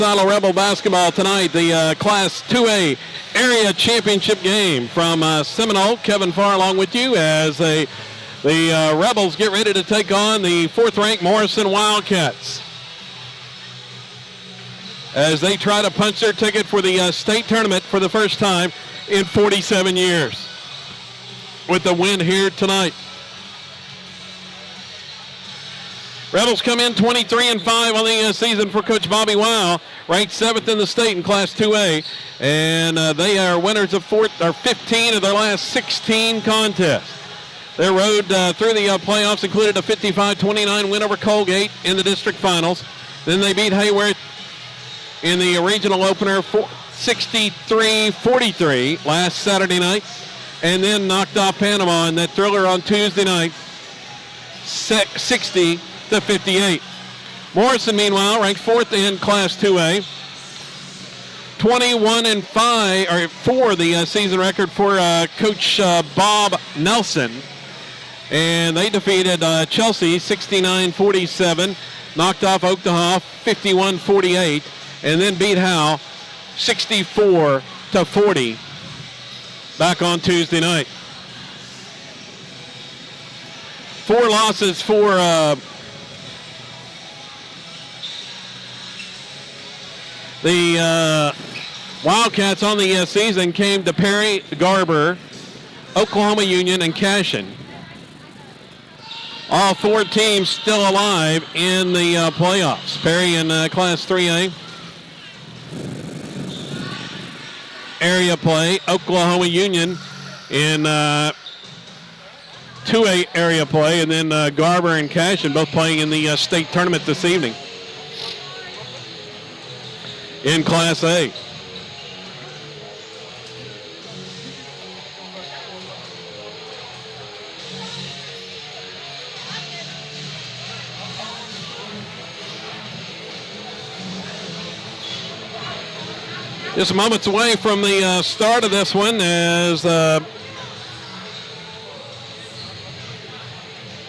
Silo Rebel basketball tonight, the Class 2A area championship game from Seminole. Kevin Farr along with you as the Rebels get ready to take on the 4th-ranked Morrison Wildcats as they try to punch their ticket for the state tournament for the first time in 47 years with the win here tonight. Rebels come in 23-5 on the season for Coach Bobby Wow, ranked 7th in the state in Class 2A, and they are winners of 15 of their last 16 contests. Their road through the playoffs included a 55-29 win over Colgate in the district finals. Then they beat Hayworth in the regional opener 63-43 last Saturday night, and then knocked off Panama in that thriller on Tuesday night, 60-58. Morrison, meanwhile, ranked 4th in Class 2A, 21-4 the season record for Coach Bob Nelson, and they defeated Chelsea 69-47, knocked off Oklahoma 51-48, and then beat Howe 64-40 back on Tuesday night. 4 losses for the Wildcats on the season came to Perry, Garber, Oklahoma Union, and Cashin. All 4 teams still alive in the playoffs. Perry in Class 3A. Area play. Oklahoma Union in 2A area play. And then Garber and Cashin both playing in the state tournament this evening in Class A. Just moments away from the start of this one as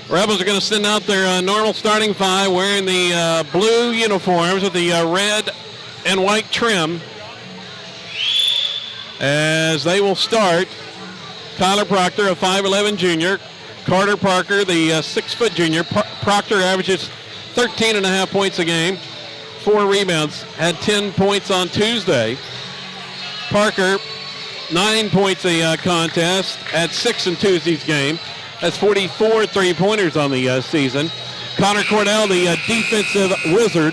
Rebels are going to send out their normal starting 5 wearing the blue uniforms with the red and white trim as they will start. Tyler Proctor, a 5'11 junior. Carter Parker, the 6-foot junior. Proctor averages 13.5 points a game, 4 rebounds, had 10 points on Tuesday. Parker, 9 points a contest, had 6 in Tuesday's game. That's 44 3-pointers on the season. Connor Cordell, the defensive wizard,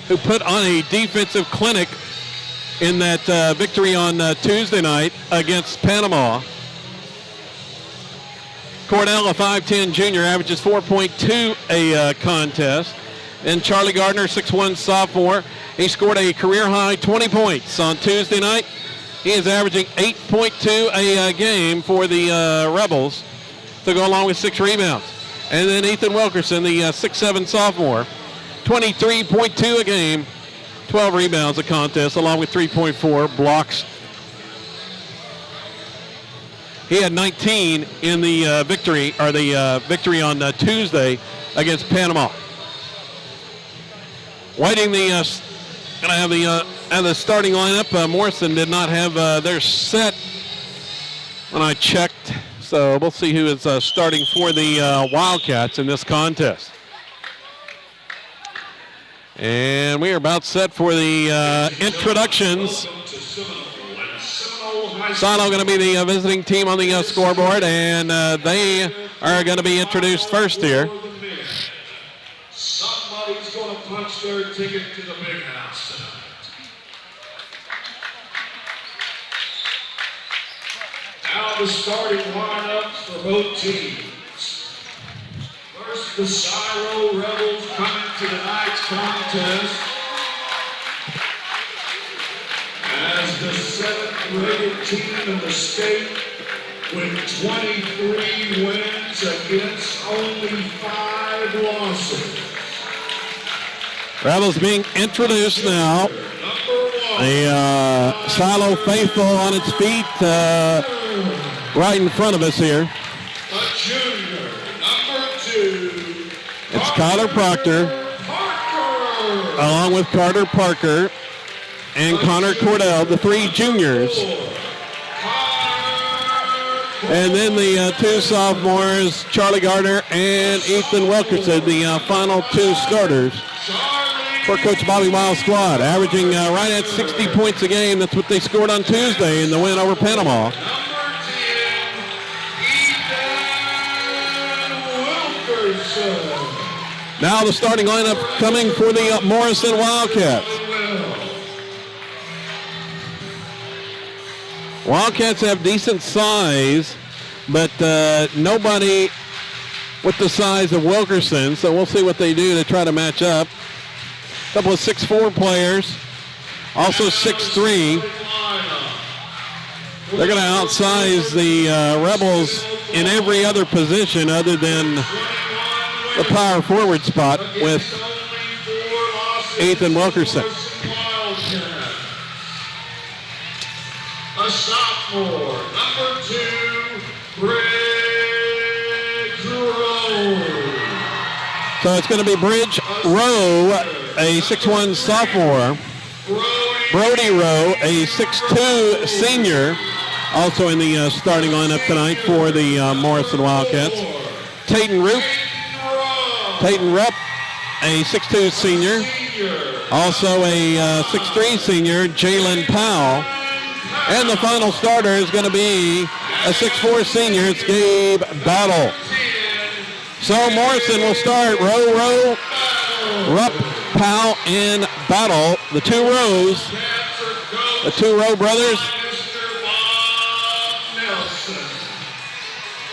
who put on a defensive clinic in that victory on Tuesday night against Panama. Cordell, a 5'10 junior, averages 4.2 a contest. And Charlie Gardner, 6'1 sophomore, he scored a career-high 20 points on Tuesday night. He is averaging 8.2 a game for the Rebels to go along with 6 rebounds. And then Ethan Wilkerson, the 6'7 sophomore, 23.2 a game, 12 rebounds a contest, along with 3.4 blocks. He had 19 in the victory on Tuesday against Panama. Whiting, going to have the starting lineup. Morrison did not have their set when I checked, so we'll see who is starting for the Wildcats in this contest. And we are about set for the introductions. Silo going to be the visiting team on the scoreboard, and they are going to be introduced first here. Somebody's going to punch their ticket to the big house tonight. Now the starting lineups for both teams. First, the Silo Rebels coming to tonight's contest as the 7th-rated team in the state with 23 wins against only 5 losses. Rebels being introduced now. The Silo faithful on its feet right in front of us here. A junior, number 2. It's Kyler Proctor. along with Carter Parker and Connor Cordell, the 3 juniors. And then the 2 sophomores, Charlie Gardner and Ethan Wilkerson, the final 2 starters for Coach Bobby Miles' squad, averaging right at 60 points a game. That's what they scored on Tuesday in the win over Panama. Now the starting lineup coming for the Morrison Wildcats. Wildcats have decent size, but nobody with the size of Wilkerson, so we'll see what they do to try to match up. A couple of 6'4" players, also 6'3". They're going to outsize the Rebels in every other position other than the power forward spot with Ethan Wilkerson. A sophomore, number 2, Bridge Rowe. So it's going to be Bridge Rowe, a 6'1" sophomore. Brody Rowe, a 6'2" senior, also in the starting lineup tonight for the Morrison Wildcats. Tayton Rupp, a 6'2" senior. Also a 6'3" senior, Jalen Powell. And the final starter is going to be a 6'4" senior. It's Gabe Battle. So Morrison will start. Rowe, Rupp, Powell, and Battle. The 2 Rowe brothers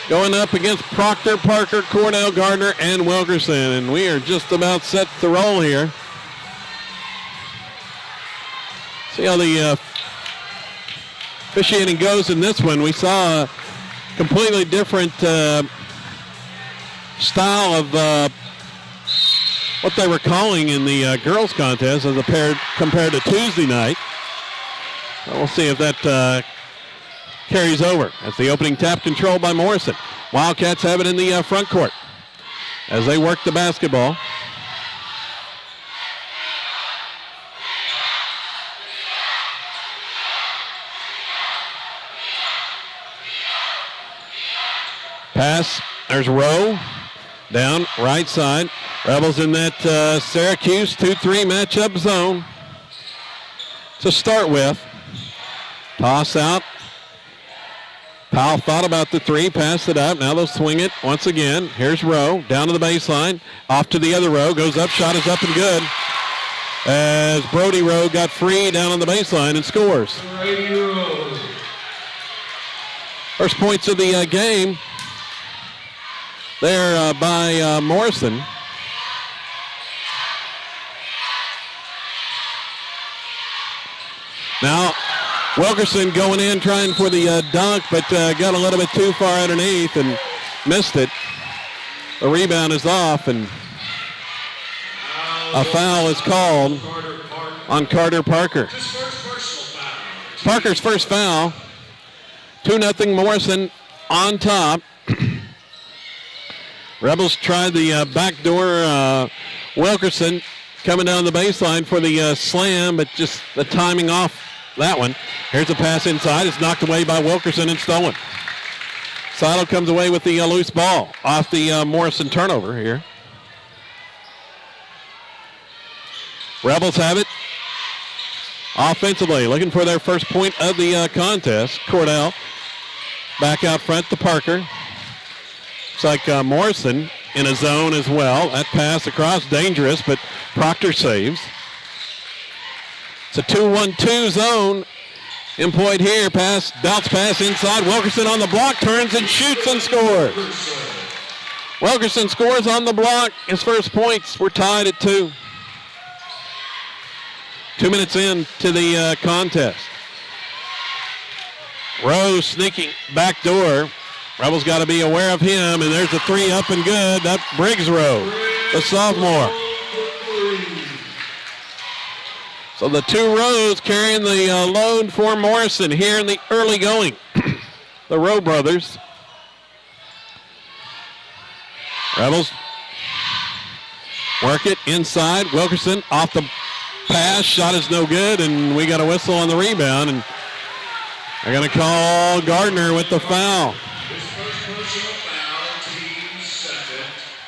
going up against Proctor, Parker, Cornell, Gardner, and Wilkerson. And we are just about set to roll here. See how the officiating goes in this one. We saw a completely different style of what they were calling in the girls contest as compared to Tuesday night. So we'll see if that carries over. That's the opening tap controlled by Morrison. Wildcats have it in the front court as they work the basketball. Pass, there's Rowe, down right side. Rebels in that Syracuse 2-3 matchup zone to start with. Toss out. Powell thought about the 3, passed it up. Now they'll swing it once again. Here's Rowe, down to the baseline. Off to the other Rowe, goes up, shot is up and good. As Brody Rowe got free down on the baseline and scores. First points of the game. There by Morrison. Now, Wilkerson going in trying for the dunk, but got a little bit too far underneath and missed it. The rebound is off, and a foul is called on Carter Parker. Parker's first foul. 2-0 Morrison on top. Rebels tried the backdoor Wilkerson coming down the baseline for the slam, but just the timing off that one. Here's a pass inside. It's knocked away by Wilkerson and stolen. Seidel comes away with the loose ball off the Morrison turnover here. Rebels have it offensively, looking for their first point of the contest. Cordell back out front to Parker. Looks like Morrison in a zone as well. That pass across, dangerous, but Proctor saves. It's a 2-1-2 zone employed here. Pass, bounce pass inside. Wilkerson on the block, turns and shoots and scores. Wilkerson scores on the block. His first points. We're tied at 2. 2 minutes into the contest. Rowe sneaking back door. Rebels got to be aware of him, and there's a 3 up and good. That Briggs Rowe, the sophomore. So the 2 Rows carrying the load for Morrison here in the early going. The Rowe brothers. Rebels work it inside. Wilkerson off the pass, shot is no good, and we got a whistle on the rebound, and they're going to call Gardner with the foul.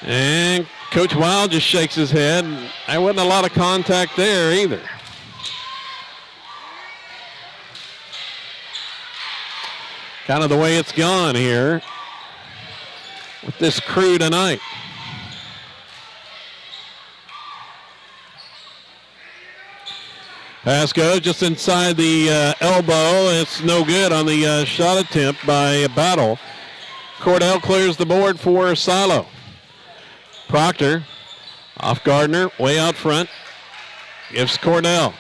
And Coach Wild just shakes his head. There wasn't a lot of contact there either. Kind of the way it's gone here with this crew tonight. Pass goes just inside the elbow. It's no good on the shot attempt by Battle. Cordell clears the board for Silo. Proctor off Gardner, way out front. Gives Cordell.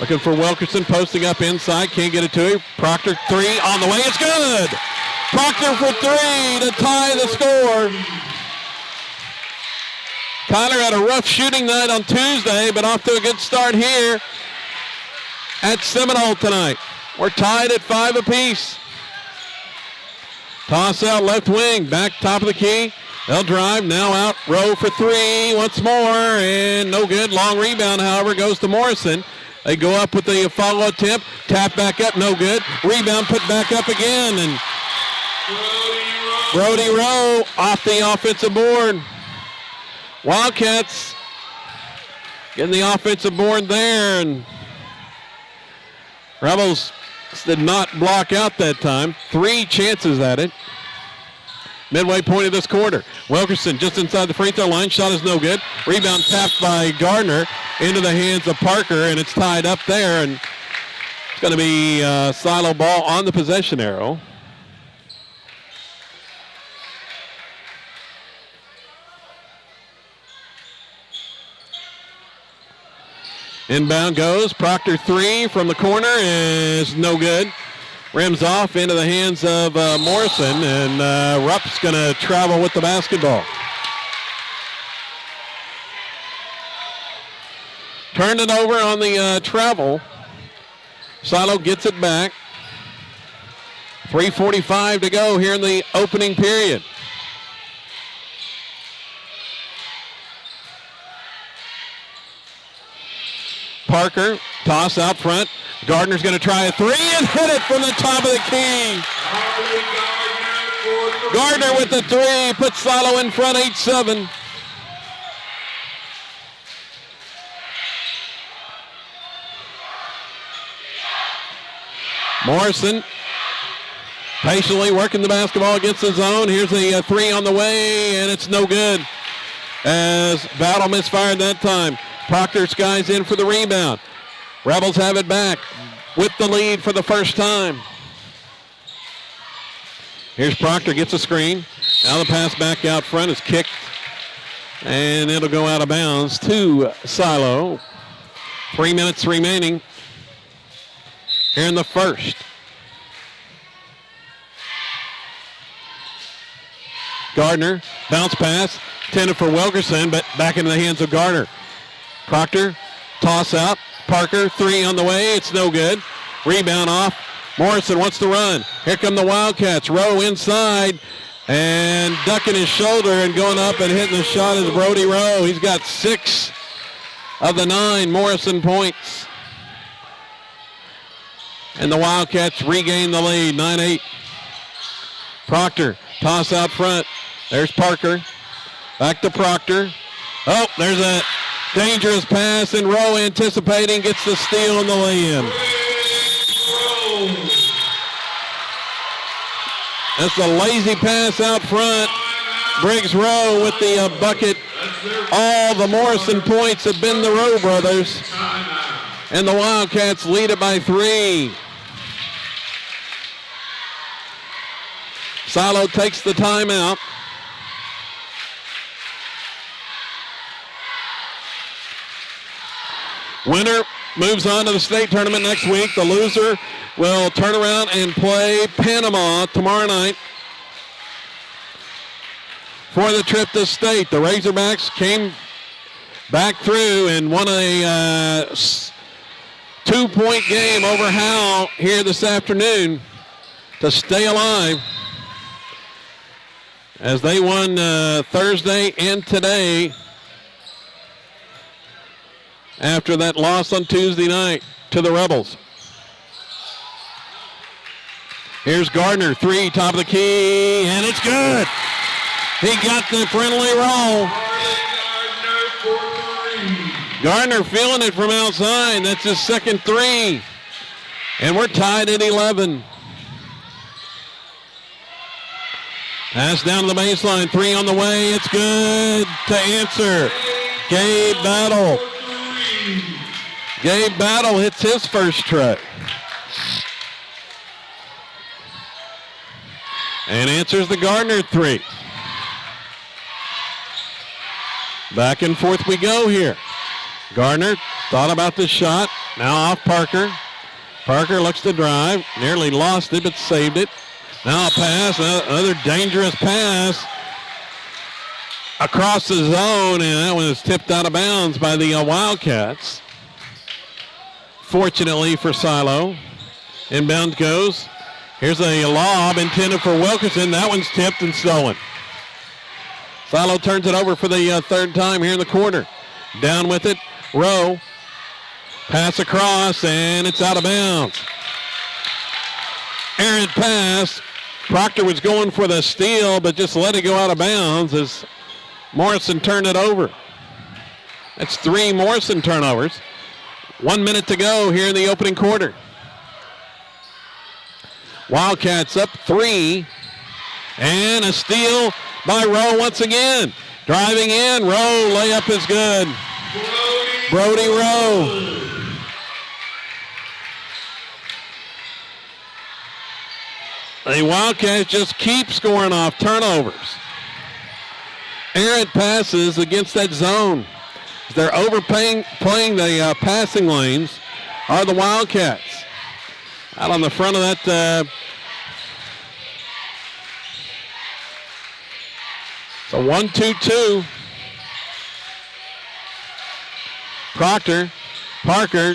Looking for Wilkerson, posting up inside. Can't get it to him. Proctor, three on the way. It's good. Proctor for three to tie the score. Tyler had a rough shooting night on Tuesday, but off to a good start here at Seminole tonight. We're tied at 5 apiece. Toss out left wing, back top of the key. They'll drive, now out, Rowe for three once more, and no good. Long rebound, however, goes to Morrison. They go up with the follow attempt, tap back up, no good. Rebound put back up again, and Brody Rowe off the offensive board. Wildcats getting the offensive board there, and Rebels did not block out that time. 3 chances at it. Midway point of this quarter. Wilkerson just inside the free throw line. Shot is no good. Rebound tapped by Gardner into the hands of Parker, and it's tied up there, and it's going to be Silo ball on the possession arrow. Inbound goes. Proctor three from the corner is no good. Rims off into the hands of Morrison, and Rupp's going to travel with the basketball. Turned it over on the travel. Silo gets it back. 3:45 to go here in the opening period. Parker, toss out front. Gardner's going to try a three and hit it from the top of the key. Gardner with the three, puts Silo in front 8-7. Morrison patiently working the basketball against the zone. Here's a three on the way, and it's no good as Battle misfired that time. Proctor skies in for the rebound. Rebels have it back with the lead for the first time. Here's Proctor, gets a screen. Now the pass back out front is kicked, and it'll go out of bounds to Silo. 3 minutes remaining here in the first. Gardner, bounce pass, intended for Wilkerson, but back into the hands of Gardner. Proctor, toss out. Parker, three on the way. It's no good. Rebound off. Morrison wants to run. Here come the Wildcats. Rowe inside and ducking his shoulder and going up and hitting the shot is Brody Rowe. He's got 6 of the 9 Morrison points. And the Wildcats regain the lead, 9-8. Proctor, toss out front. There's Parker. Back to Proctor. Oh, there's a dangerous pass, and Rowe anticipating, gets the steal and the lay-in. That's a lazy pass out front. Briggs Rowe with the bucket. All the Morrison points have been the Rowe brothers. And the Wildcats lead it by 3. Silo takes the timeout. Winner moves on to the state tournament next week. The loser will turn around and play Panama tomorrow night for the trip to state. The Razorbacks came back through and won a 2-point game over Howell here this afternoon to stay alive, as they won Thursday and today after that loss on Tuesday night to the Rebels. Here's Gardner, 3, top of the key, and it's good. He got the friendly roll. Gardner feeling it from outside. That's his second 3. And we're tied at 11. Pass down to the baseline, 3 on the way. It's good to answer. Gabe Battle. Gabe Battle hits his first try. And answers the Gardner 3. Back and forth we go here. Gardner thought about this shot. Now off Parker. Parker looks to drive. Nearly lost it, but saved it. Now a pass, another dangerous pass across the zone, and that one is tipped out of bounds by the Wildcats. Fortunately for Silo. Inbound goes. Here's a lob intended for Wilkerson. That one's tipped and stolen. Silo turns it over for the third time here in the quarter. Down with it, Rowe. Pass across, and it's out of bounds. Errant pass. Proctor was going for the steal, but just let it go out of bounds as Morrison turned it over. That's 3 Morrison turnovers. 1 minute to go here in the opening quarter. Wildcats up 3. And a steal by Rowe once again. Driving in, Rowe, layup is good. Brody Rowe. The Wildcats just keep scoring off turnovers. Errant passes against that zone. They're playing the passing lanes are the Wildcats. Out on the front of that. So 1-2-2. Parker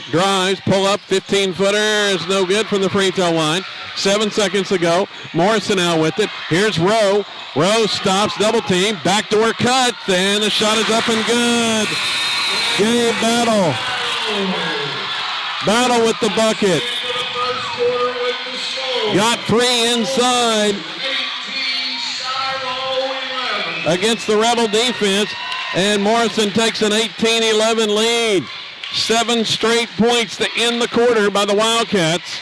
drives, pull up, 15-footer is no good from the free throw line. 7 seconds to go. Morrison out with it. Here's Rowe. Rowe stops, double team, backdoor cut, and the shot is up and good. Gabe Battle. Battle with the bucket. Got 3 inside against the Rebel defense, and Morrison takes an 18-11 lead. 7 straight points to end the quarter by the Wildcats,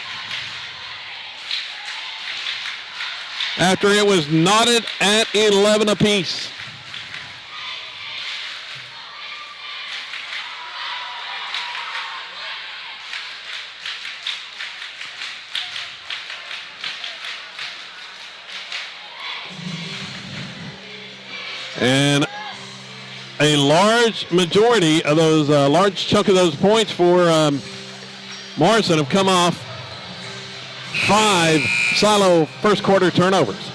after it was knotted at 11 apiece. And a large majority of those, large chunk of those points for Morrison have come off 5 Silo first quarter turnovers.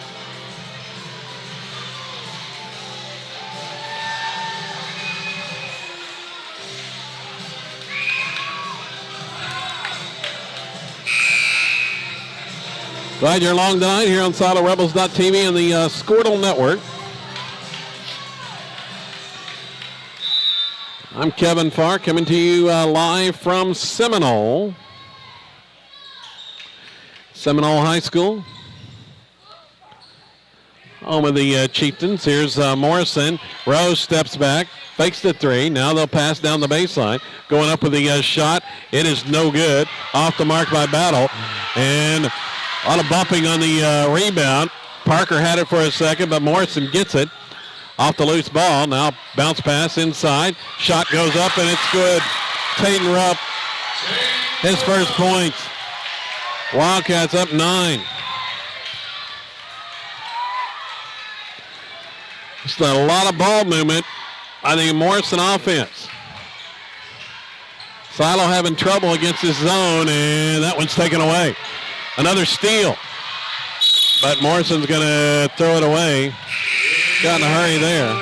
Glad you're along tonight here on SiloRebels.tv and the Squirtle Network. I'm Kevin Farr, coming to you live from Seminole High School, home of the Chieftains. Here's Morrison. Rose steps back, fakes the 3. Now they'll pass down the baseline. Going up with the shot. It is no good. Off the mark by Battle. And a lot of bumping on the rebound. Parker had it for a second, but Morrison gets it. Off the loose ball. Now bounce pass inside. Shot goes up, and it's good. Tatum Rupp, his first points. Wildcats up 9. Just a lot of ball movement. I think Morrison offense. Silo having trouble against this zone, and that one's taken away. Another steal. But Morrison's going to throw it away. Got in a hurry there.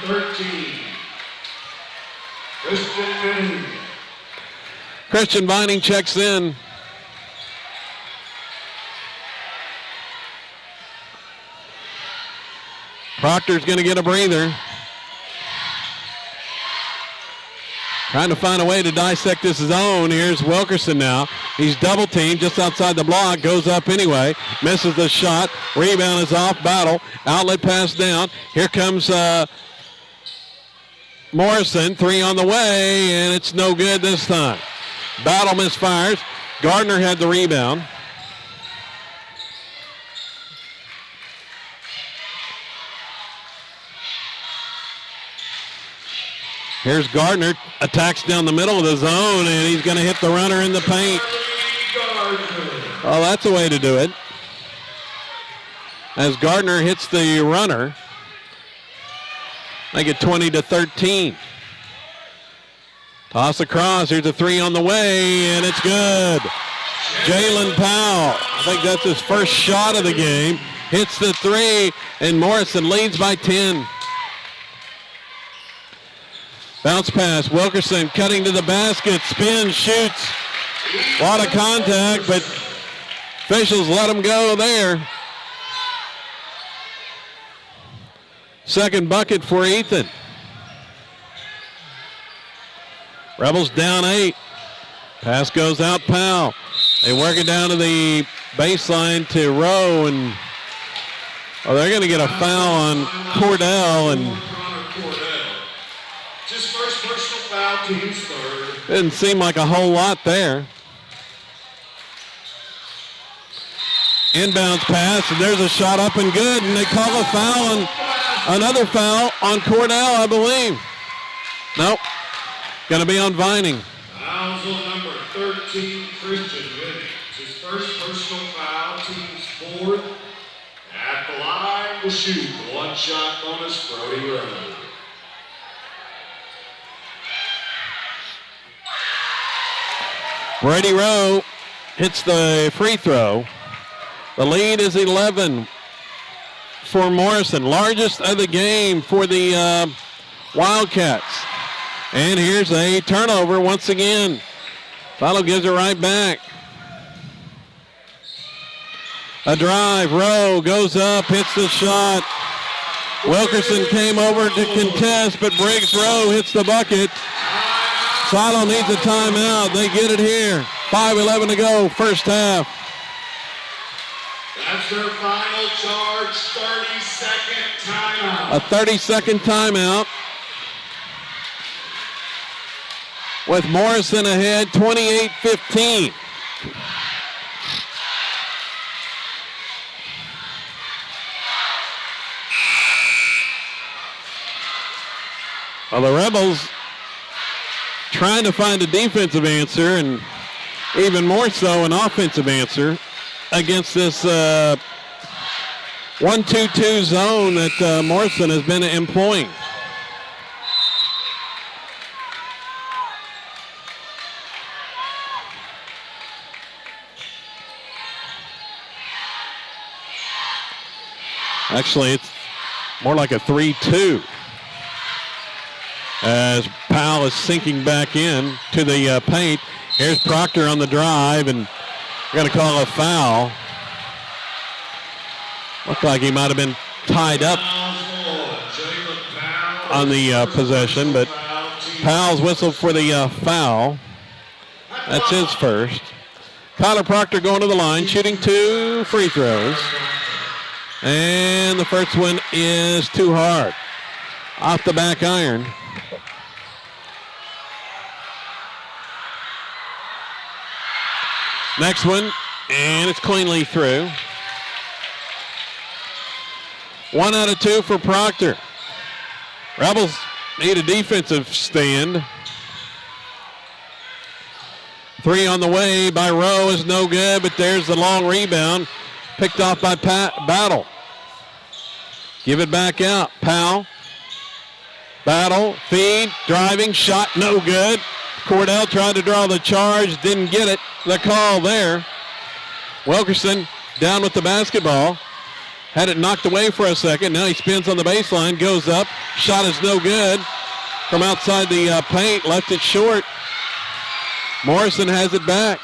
Number 13, Christian Vining checks in. Proctor's going to get a breather. Trying to find a way to dissect this zone. Here's Wilkerson now. He's double teamed just outside the block. Goes up anyway. Misses the shot. Rebound is off. Battle. Outlet pass down. Here comes Morrison. Three on the way, and it's no good this time. Battle misfires. Gardner had the rebound. Here's Gardner, attacks down the middle of the zone, and he's going to hit the runner in the paint. Oh, that's a way to do it. As Gardner hits the runner, make it 20-13. Toss across, here's a three on the way, and it's good. Jalen Powell, I think that's his first shot of the game, hits the three, and Morrison leads by 10. Bounce pass, Wilkerson cutting to the basket, spins, shoots. A lot of contact, but officials let him go there. Second bucket for Ethan. Rebels down 8. Pass goes out, Powell. They work it down to the baseline to Rowe, and they're going to get a foul on Cordell, and Just first personal foul, team's third. didn't seem like a whole lot there. Inbounds pass, and there's a shot up and good, and they call a foul, and another foul on Cordell, I believe. Nope. Going to be on Vining. Fouls on number 13, Christian Winnings. His first personal foul, team's fourth. At the line to shoot. One shot bonus, Brody Rowe. Brady Rowe hits the free throw. The lead is 11 for Morrison. Largest of the game for the Wildcats. And here's a turnover once again. Follow gives it right back. A drive. Rowe goes up, hits the shot. Wilkerson came over to contest, but breaks Rowe, hits the bucket. Silo needs a timeout. They get it here. 5:11 to go, first half. That's their final charge, 30-second timeout. A 30-second timeout. With Morrison ahead, 28-15. Well, the Rebels trying to find a defensive answer, and even more so an offensive answer against this 1-2-2 zone that Morrison has been employing. Actually, it's more like a 3-2. As Powell is sinking back in to the paint. Here's Proctor on the drive, and we're going to call a foul. Looked like he might have been tied up on the possession, but Powell's whistled for the foul. That's his first. Kyler Proctor going to the line, shooting 2 free throws. And the first one is too hard. Off the back iron. Next one, and it's cleanly through. 1 out of 2 for Proctor. Rebels need a defensive stand. 3 on the way by Rowe is no good, but there's the long rebound. Picked off by Battle. Give it back out. Powell. Battle, feed, driving, shot, no good. Cordell tried to draw the charge, didn't get it. The call there. Wilkerson down with the basketball. Had it knocked away for a second. Now he spins on the baseline, goes up. Shot is no good. From outside the paint, left it short. Morrison has it back.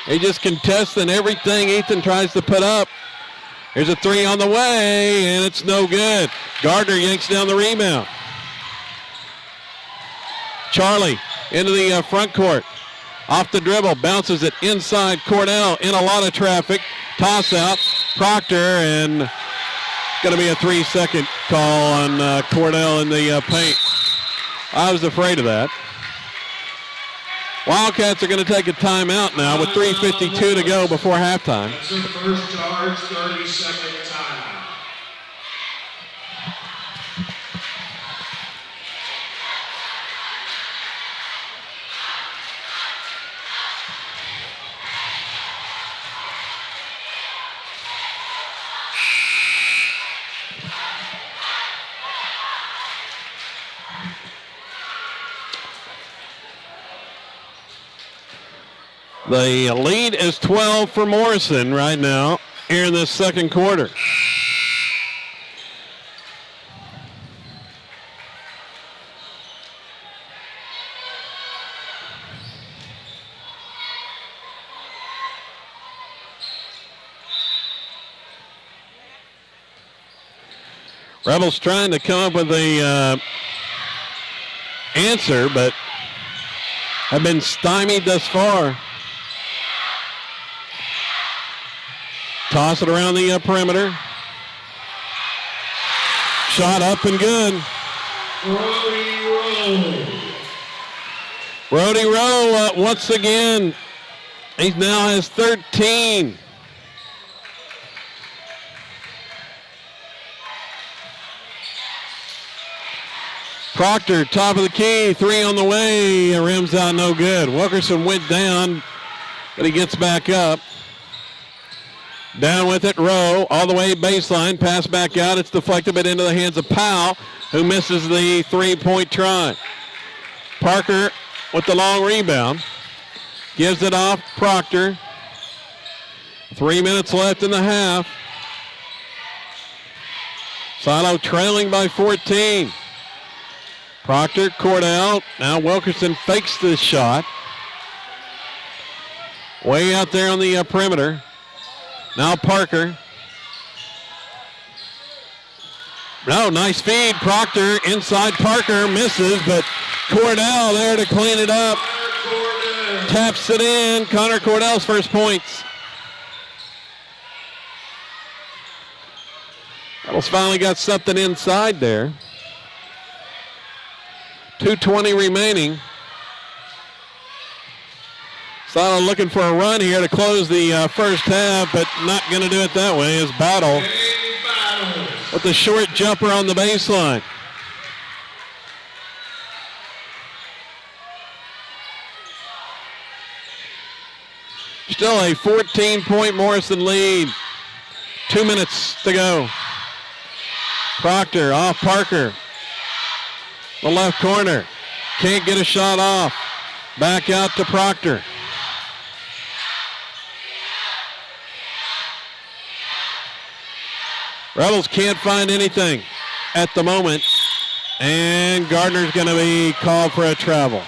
He just contesting everything Ethan tries to put up. Here's a 3 on the way, and it's no good. Gardner yanks down the rebound. Charlie into the front court. Off the dribble, bounces it inside. Cordell in a lot of traffic. Toss out. Proctor, and going to be a 3-second call on Cordell in the paint. I was afraid of that. Wildcats are going to take a timeout now with 3:52 to go before halftime. That's their first charge, 30-second timeout. The lead is 12 for Morrison right now here in this second quarter. Rebels trying to come up with a answer, but have been stymied thus far. Toss it around the perimeter. Shot up and good. Brody Rowe once again. He now has 13. Proctor, top of the key, 3 on the way. Rims out, no good. Wilkerson went down, but he gets back up. Down with it, Rowe, all the way baseline, pass back out. It's deflected, but into the hands of Powell, who misses the 3-point try. Parker with the long rebound. Gives it off, Proctor. 3 minutes left in the half. Silo trailing by 14. Proctor, Cordell. Now Wilkerson fakes this shot. Way out there on the perimeter. Now Parker. No, nice feed. Proctor inside Parker, misses, but Cordell there to clean it up. Taps it in. Connor Cordell's first points. Rebels finally got something inside there. 2:20 remaining. Silo looking for a run here to close the first half, but not going to do it that way as Battle with the short jumper on the baseline. Still a 14-point Morrison lead. 2 minutes to go. Proctor off Parker. The left corner. Can't get a shot off. Back out to Proctor. Rebels can't find anything at the moment. And Gardner's going to be called for a travel.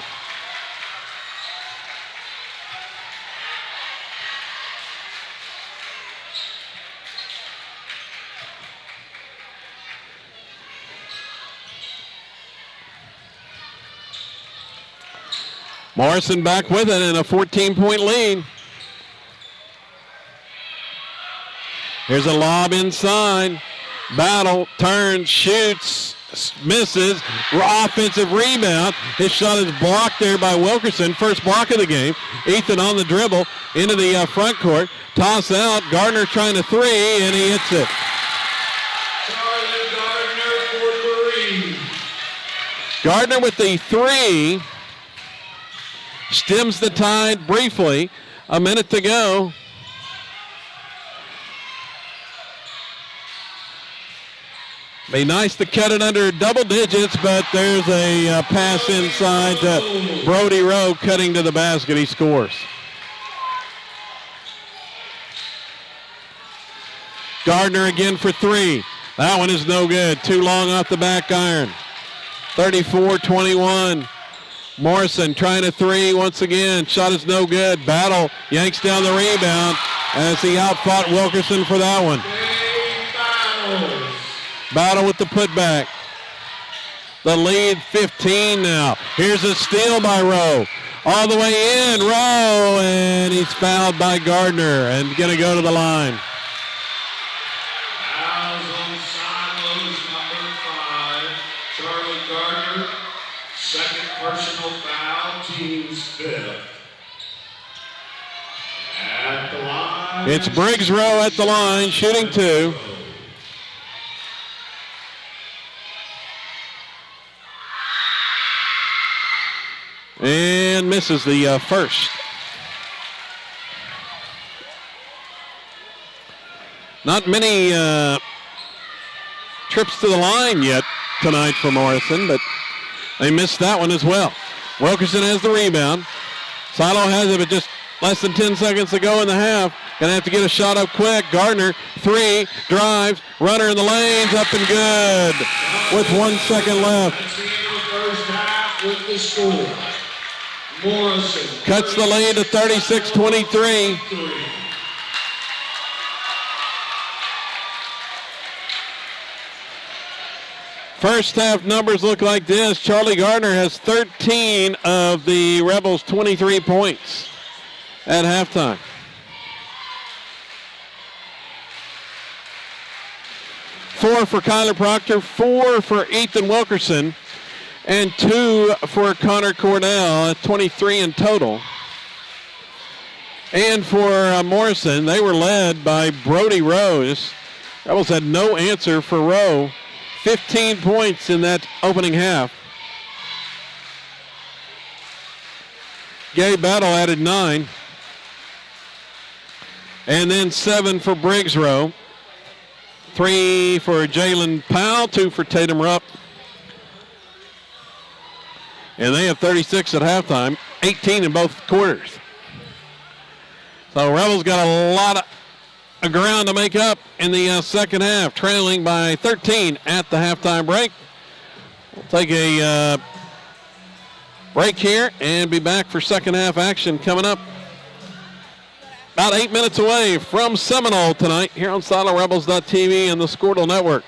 Morrison back with it in a 14-point lead. Here's a lob inside. Battle, turns, shoots, misses. Offensive rebound. His shot is blocked there by Wilkerson. First block of the game. Ethan on the dribble into the front court. Toss out. Gardner trying to three, and he hits it. Charlie Gardner for three. Gardner with the three. Stems the tide briefly. A minute to go. Be nice to cut it under double digits, but there's a pass inside to Brody Rowe cutting to the basket. He scores. Gardner again for three. That one is no good. Too long off the back iron. 34-21. Morrison trying to three once again. Shot is no good. Battle yanks down the rebound as he outfought Wilkerson for that one. Battle with the putback. the lead 15 now. Here's a steal by Rowe. All the way in, Rowe, and he's fouled by Gardner and going to go to the line. Fouls on silos, number 5, Charlie Gardner. Second personal foul, team's 5th. At the line. It's Briggs Rowe at the line, shooting 2. And misses the first. Not many trips to the line yet tonight for Morrison, but they missed that one as well. Wilkerson has the rebound. Silo has it, but just less than 10 seconds to go in the half. Gonna have to get a shot up quick. Gardner, 3, drives, runner in the lanes, up and good with 1 second left. That's the end of the first half with the score. Morrison Cuts the lead to 36-23. First half numbers look like this. Charlie Gardner has 13 of the Rebels' 23 points at halftime. Four for Kyler Proctor, 4 for Ethan Wilkerson, and 2 for Connor Cordell, 23 in total. And for Morrison, they were led by Brody Rose. Rebels had no answer for Rowe. 15 points in that opening half. Gabe Battle added 9. And then 7 for Briggs Rowe. 3 for Jalen Powell, 2 for Tatum Rupp. And they have 36 at halftime, 18 in both quarters. So Rebels got a lot of ground to make up in the second half, trailing by 13 at the halftime break. We'll take a break here and be back for second half action coming up. About 8 minutes away from Seminole tonight here on SiloRebels.tv and the Squirtle Network.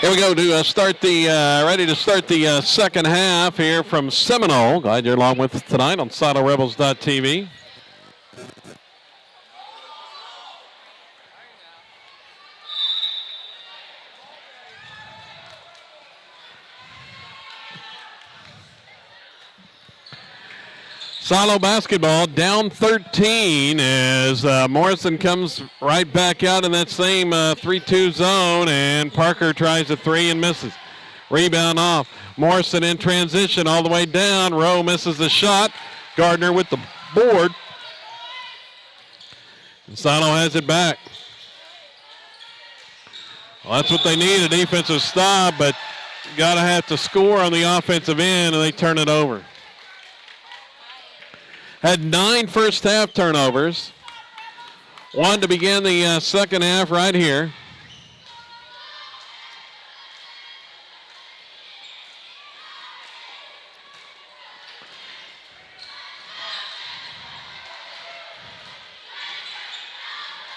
Here we go to start the ready to start the second half here from Seminole. Glad you're along with us tonight on SiloRebels.tv. Silo basketball down 13 as Morrison comes right back out in that same 3-2 zone, and Parker tries a three and misses. Rebound off. Morrison in transition all the way down. Rowe misses the shot. Gardner with the board. And Silo has it back. Well, that's what they need, a defensive stop, but got to have to score on the offensive end, and they turn it over. Had 9 first half turnovers. One to begin the second half right here.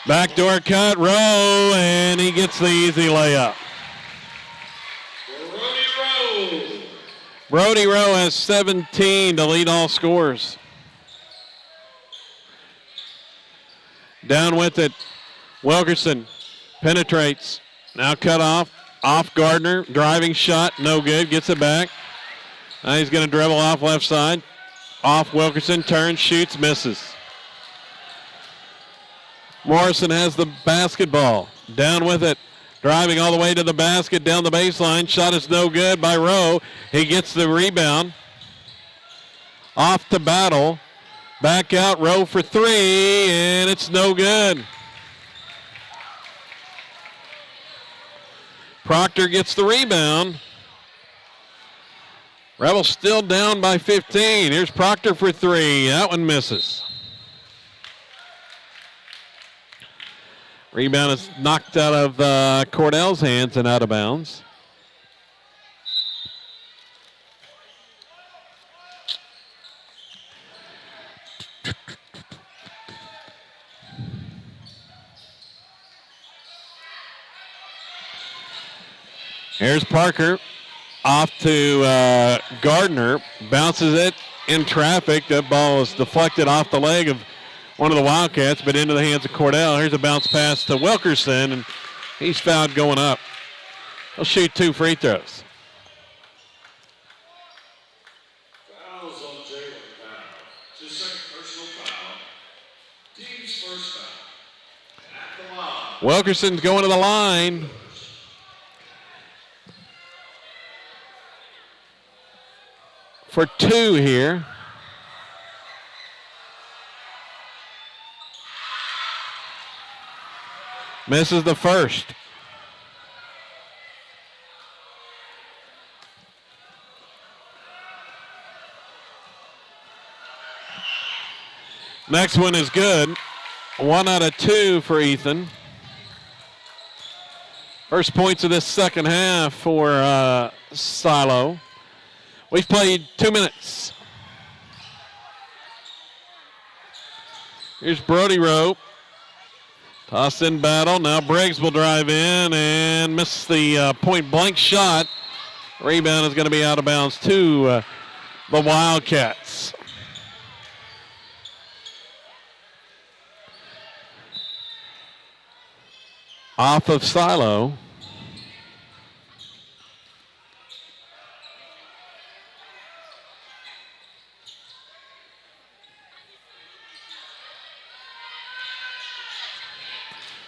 Backdoor cut, Rowe, and he gets the easy layup. Brody Rowe has 17 to lead all scorers. Down with it, Wilkerson penetrates. Now cut off Gardner, driving shot, no good, gets it back. Now he's going to dribble off left side. Off Wilkerson, turns, shoots, misses. Morrison has the basketball. Down with it. Driving all the way to the basket, down the baseline. Shot is no good by Rowe. He gets the rebound. Off to Battle. Back out, Rowe for three, and it's no good. Proctor gets the rebound. Rebels still down by 15. Here's Proctor for three. That one misses. Rebound is knocked out of Cordell's hands and out of bounds. Here's Parker off to Gardner. Bounces it in traffic. That ball is deflected off the leg of one of the Wildcats, but into the hands of Cordell. Here's a bounce pass to Wilkerson, and he's fouled going up. He'll shoot 2 free throws. Fouls on Jalen Powell. His second personal foul. Team's first foul. At the line. Wilkerson's going to the line. For 2 here. Misses the first. Next one is good. 1 out of 2 for Ethan. First points of this second half for Silo. We've played 2 minutes. Here's Brody Rowe. Toss in Battle. Now Briggs will drive in and miss the point blank shot. Rebound is going to be out of bounds to the Wildcats. Off of Silo.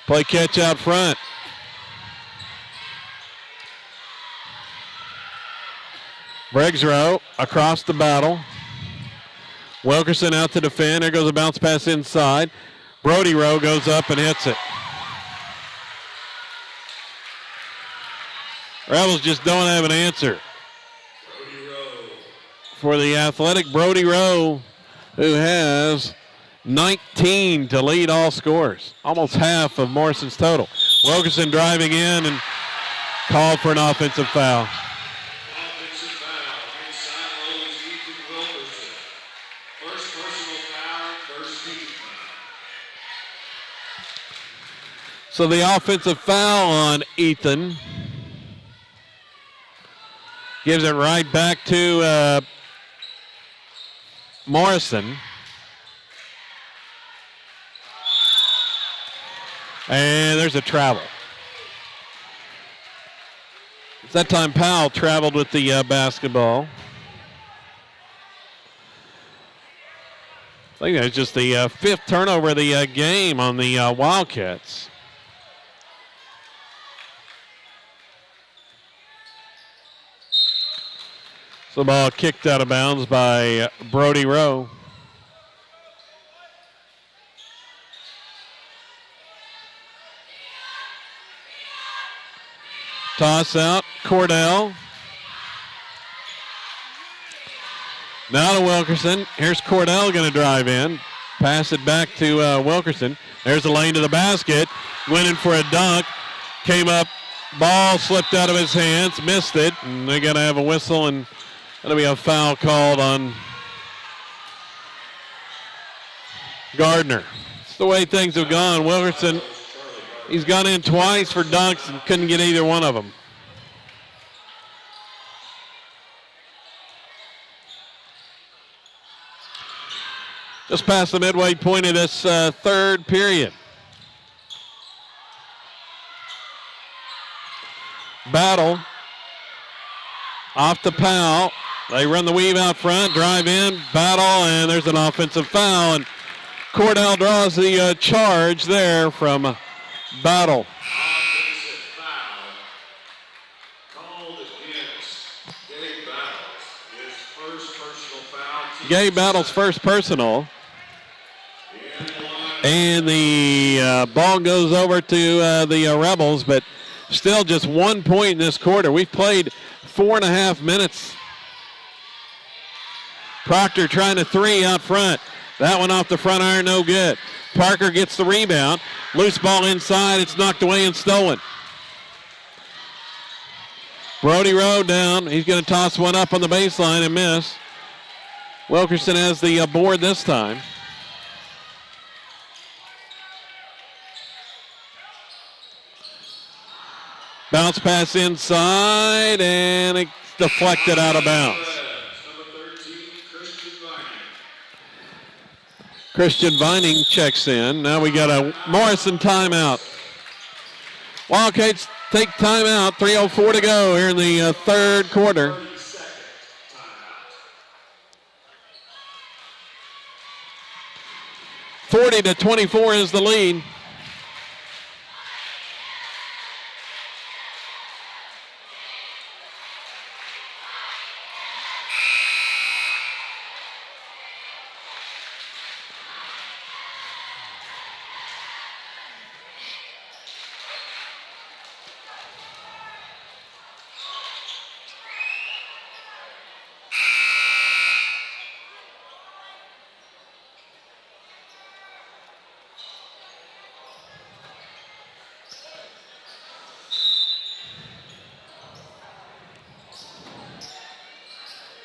Play catch out front. Briggs Rowe across the Battle. Wilkerson out to defend. There goes a bounce pass inside. Brody Rowe goes up and hits it. Rebels just don't have an answer for the athletic Brody Rowe, who has 19 to lead all scorers, almost half of Morrison's total. Wilkerson driving in and called for an offensive foul. Offensive foul against Silo's Ethan Wilkerson. First personal foul, first team foul. So the offensive foul on Ethan gives it right back to Morrison. And there's a travel. That time Powell traveled with the basketball. I think that's just the fifth turnover of the game on the Wildcats. So the ball kicked out of bounds by Brody Rowe. Toss out, Cordell. Now to Wilkerson. Here's Cordell going to drive in. Pass it back to Wilkerson. There's the lane to the basket. Went in for a dunk. Came up. Ball slipped out of his hands. Missed it. And they're going to have a whistle, and that'll be a foul called on Gardner. It's the way things have gone. Wilkerson, he's gone in twice for dunks and couldn't get either one of them. Just past the midway point of this third period. Battle off to Powell. They run the weave out front, drive in, battle, and there's an offensive foul. And Cordell draws the charge there from Battle. Offensive foul called against Gabe Battles. His first personal foul. Gabe Battle's first personal. And the ball goes over to the Rebels, but still just 1 point in this quarter. We've played 4.5 minutes. Proctor trying to three out front. That one off the front iron, no good. Parker gets the rebound. Loose ball inside. It's knocked away and stolen. Brody Rowe down. He's going to toss one up on the baseline and miss. Wilkerson has the board this time. Bounce pass inside, and it's deflected out of bounds. Christian Vining checks in. Now we got a Morrison timeout. Wildcats take timeout. 3:04 to go here in the third quarter. (40-24) is the lead.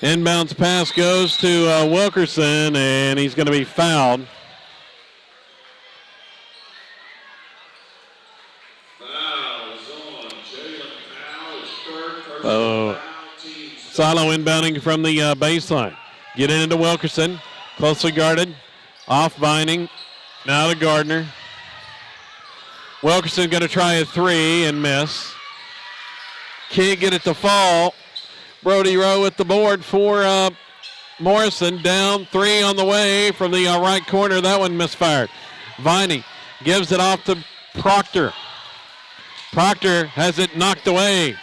Inbounds pass goes to Wilkerson, and he's going to be fouled. Silo inbounding from the baseline. Get it into Wilkerson. Closely guarded. Off Vining. Now to Gardner. Wilkerson going to try a three and miss. Can't get it to fall. Brody Rowe at the board for Morrison. Down three on the way from the right corner. That one misfired. Vining gives it off to Proctor. Proctor has it knocked away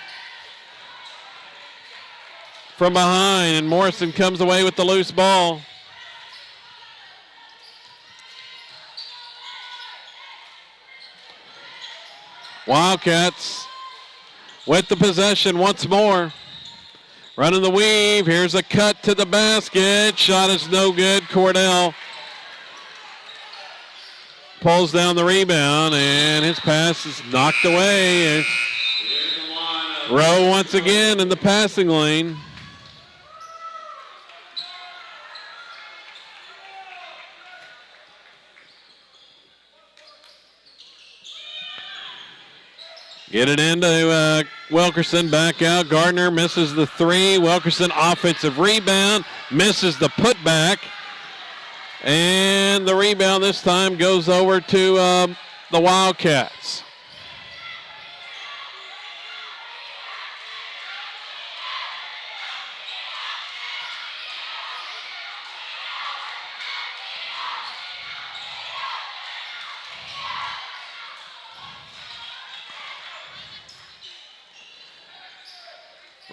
from behind, and Morrison comes away with the loose ball. Wildcats with the possession once more. Running the weave. Here's a cut to the basket. Shot is no good. Cordell pulls down the rebound, and his pass is knocked away. Rowe once again in the passing lane. Get it into Wilkerson, back out. Gardner misses the three. Wilkerson offensive rebound, misses the putback. And the rebound this time goes over to the Wildcats.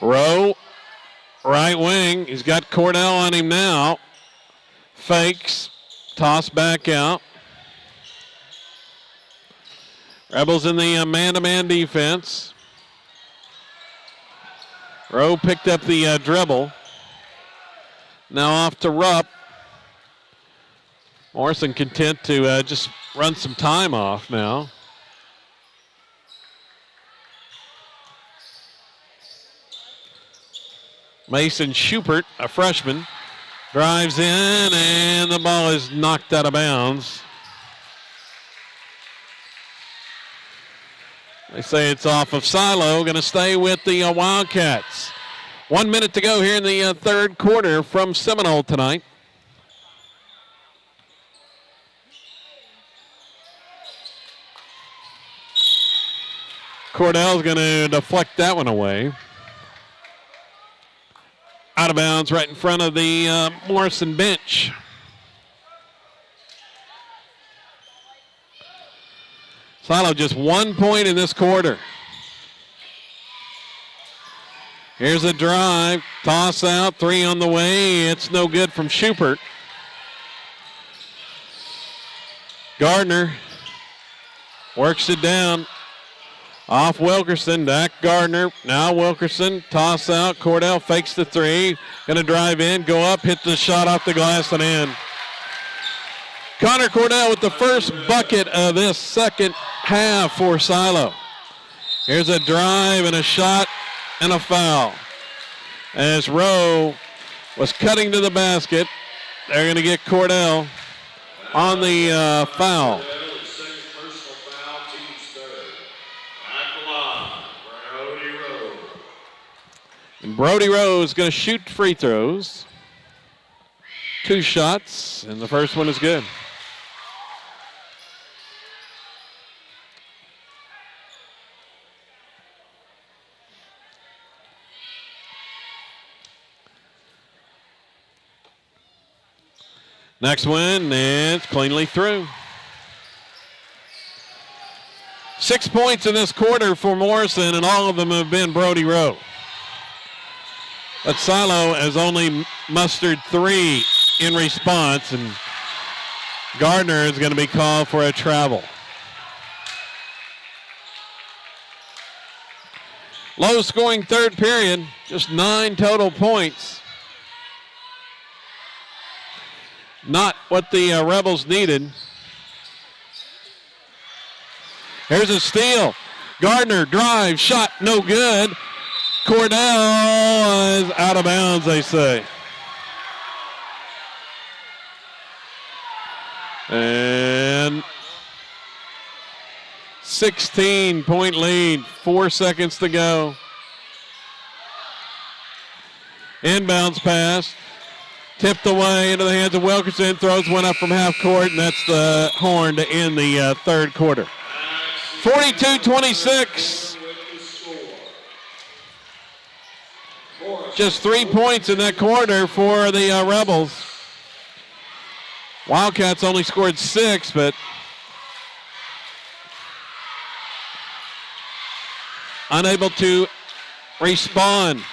Rowe, right wing. He's got Cordell on him now. Fakes. Toss back out. Rebels in the man-to-man defense. Rowe picked up the dribble. Now off to Rupp. Morrison content to just run some time off now. Mason Schubert, a freshman, drives in, and the ball is knocked out of bounds. They say it's off of Silo, going to stay with the Wildcats. 1 minute to go here in the third quarter from Seminole tonight. Cordell's going to deflect that one away. Out of bounds right in front of the Morrison bench. Silo just 1 point in this quarter. Here's a drive, toss out, 3 on the way. It's no good from Schubert. Gardner works it down. Off Wilkerson, back Gardner. Now Wilkerson, toss out. Cordell fakes the 3. Going to drive in, go up, hit the shot off the glass and in. Connor Cordell with the first bucket of this second half for Silo. Here's a drive and a shot and a foul. As Rowe was cutting to the basket, they're going to get Cordell on the foul. And Brody Rowe is going to shoot free throws. 2 shots, and the first one is good. Next one, and it's cleanly through. 6 points in this quarter for Morrison, and all of them have been Brody Rowe. But Silo has only mustered 3 in response, and Gardner is going to be called for a travel. Low scoring third period, just 9 total points. Not what the Rebels needed. Here's a steal. Gardner drive, shot, no good. Cordell is out of bounds, they say. And 16-point lead, 4 seconds to go. Inbounds pass, tipped away into the hands of Wilkerson, throws one up from half court, and that's the horn to end the third quarter. 42-26. Just 3 points in that quarter for the Rebels. Wildcats only scored 6, but unable to respond.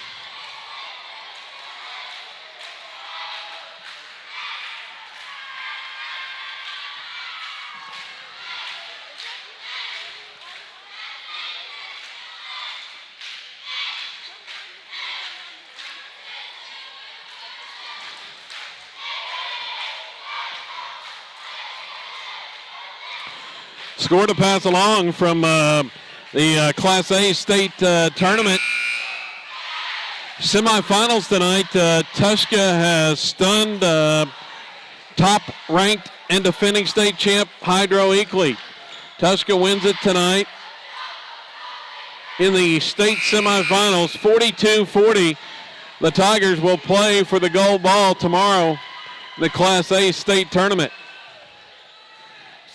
Score to pass along from the Class A state tournament. Semifinals tonight. Tuska has stunned top-ranked and defending state champ Hydro Eakly. Tuska wins it tonight in the state semifinals, 42-40. The Tigers will play for the gold ball tomorrow in the Class A state tournament.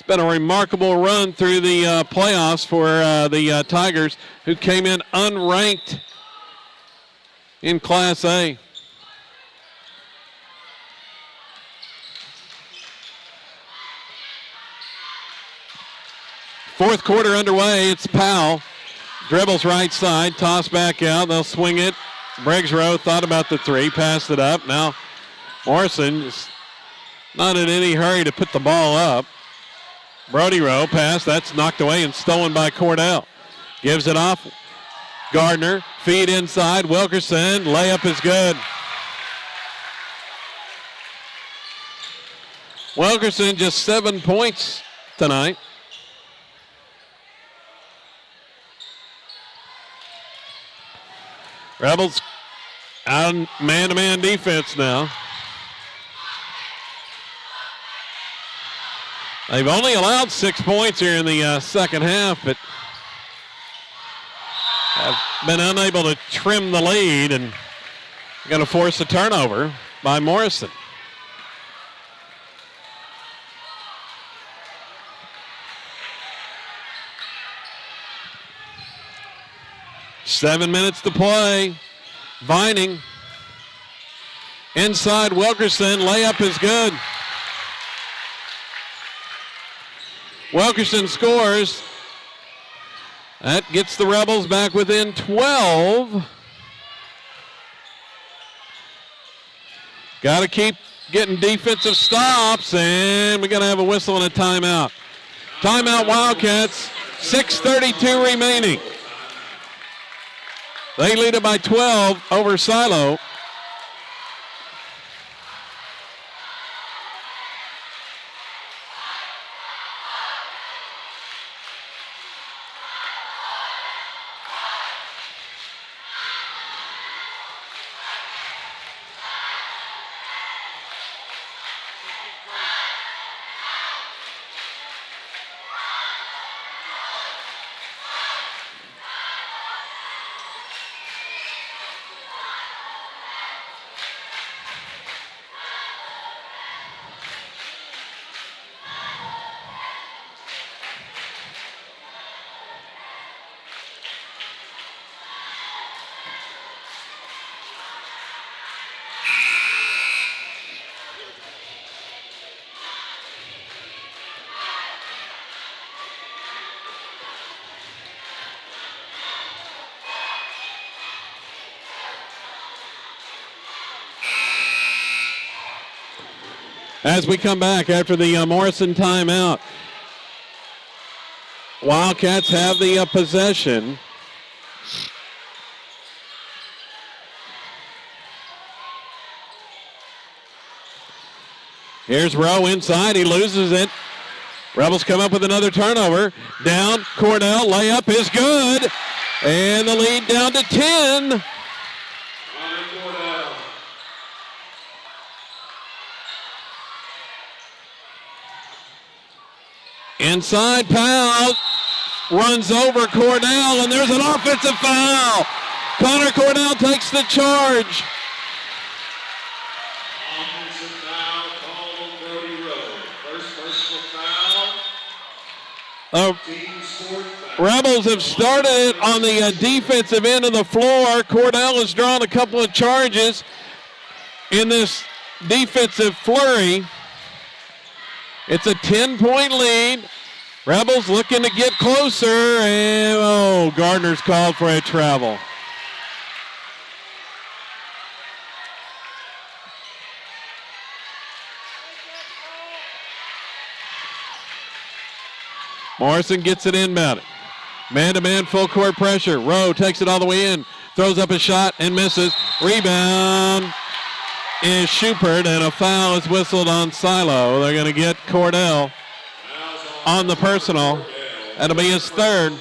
Been a remarkable run through the playoffs for the Tigers, who came in unranked in Class A. Fourth quarter underway. It's Powell. Dribbles right side, toss back out. They'll swing it Briggs Rowe thought about the three, passed it up. Now Morrison is not in any hurry to put the ball up. Brody Rowe pass, that's knocked away and stolen by Cordell. Gives it off. Gardner, feed inside. Wilkerson, layup is good. Wilkerson just 7 points tonight. Rebels out in man-to-man defense now. They've only allowed 6 points here in the second half, but have been unable to trim the lead and going to force a turnover by Morrison. Seven minutes to play. Vining. Inside Wilkerson. Layup is good. Wilkerson scores. That gets the Rebels back within 12. Got to keep getting defensive stops, and we're going to have a whistle and a timeout. Timeout Wildcats, 6:32 remaining. They lead it by 12 over Silo. As we come back after the Morrison timeout, Wildcats have the possession. Here's Rowe inside. He loses it. Rebels come up with another turnover. Down, Cordell. Layup is good. And the lead down to 10. Inside, Powell runs over Cordell, and there's an offensive foul. Connor Cordell takes the charge. Offensive foul called on Brody Rowe. First personal foul. Team sport foul. Rebels have started on the defensive end of the floor. Cordell has drawn a couple of charges in this defensive flurry. It's a 10-point lead. Rebels looking to get closer, and Gardner's called for a travel. Morrison gets it inbounded. Man-to-man, full court pressure. Rowe takes it all the way in, throws up a shot and misses. Rebound is Schubert, and a foul is whistled on Silo. They're going to get Cordell on the personal. That'll be his third